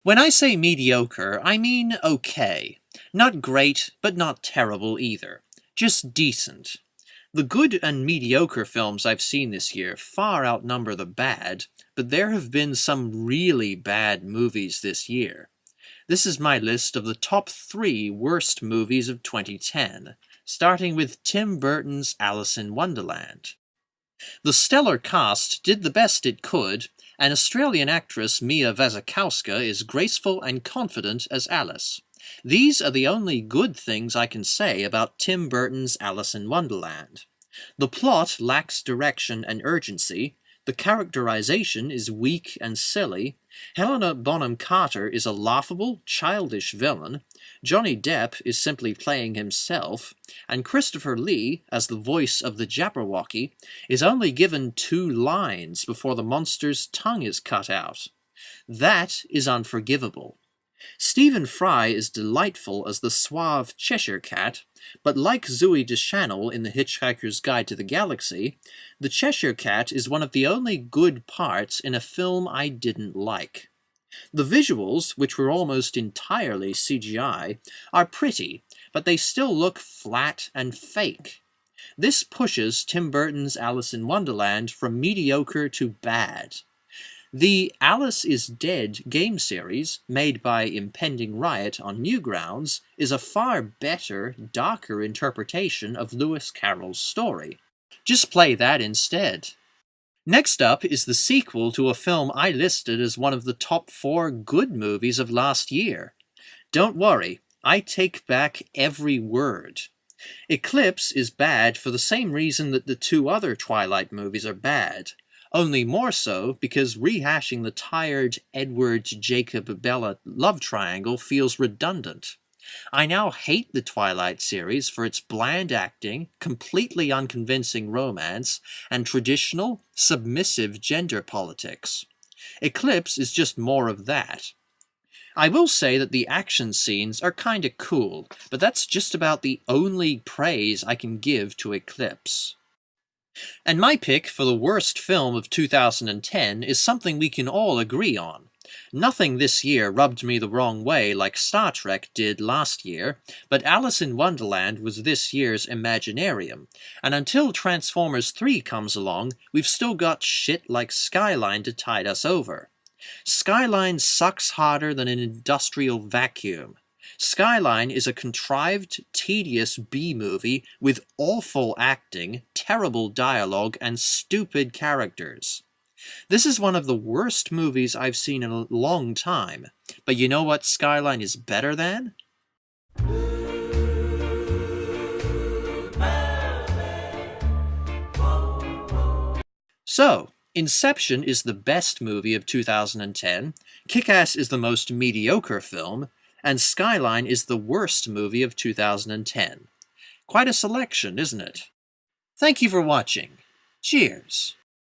When I say mediocre, I mean okay. Not great, but not terrible either. Just decent. The good and mediocre films I've seen this year far outnumber the bad, but there have been some really bad movies this year. This is my list of the top 3 worst movies of 2010, starting with Tim Burton's Alice in Wonderland. The stellar cast did the best it could, and Australian actress Mia Wasikowska is graceful and confident as Alice. These are the only good things I can say about Tim Burton's Alice in Wonderland. The plot lacks direction and urgency, the characterization is weak and silly, Helena Bonham Carter is a laughable, childish villain, Johnny Depp is simply playing himself, and Christopher Lee, as the voice of the Jabberwocky, is only given 2 lines before the monster's tongue is cut out. That is unforgivable. Stephen Fry is delightful as the suave Cheshire Cat, but like Zooey Deschanel in The Hitchhiker's Guide to the Galaxy, the Cheshire Cat is one of the only good parts in a film I didn't like. The visuals, which were almost entirely CGI, are pretty, but they still look flat and fake. This pushes Tim Burton's Alice in Wonderland from mediocre to bad. The Alice is Dead game series, made by Impending Riot on Newgrounds, is a far better, darker interpretation of Lewis Carroll's story. Just play that instead. Next up is the sequel to a film I listed as one of the top 4 good movies of last year. Don't worry, I take back every word. Eclipse is bad for the same reason that the 2 other Twilight movies are bad. Only more so because rehashing the tired Edward-Jacob-Bella love triangle feels redundant. I now hate the Twilight series for its bland acting, completely unconvincing romance, and traditional, submissive gender politics. Eclipse is just more of that. I will say that the action scenes are kinda cool, but that's just about the only praise I can give to Eclipse. And my pick for the worst film of 2010 is something we can all agree on. Nothing this year rubbed me the wrong way like Star Trek did last year, but Alice in Wonderland was this year's Imaginarium, and until Transformers 3 comes along, we've still got shit like Skyline to tide us over. Skyline sucks harder than an industrial vacuum. Skyline is a contrived, tedious B-movie with awful acting, terrible dialogue, and stupid characters. This is one of the worst movies I've seen in a long time, but you know what Skyline is better than? So, Inception is the best movie of 2010, Kick-Ass is the most mediocre film, and Skyline is the worst movie of 2010. Quite a selection, isn't it? Thank you for watching. Cheers!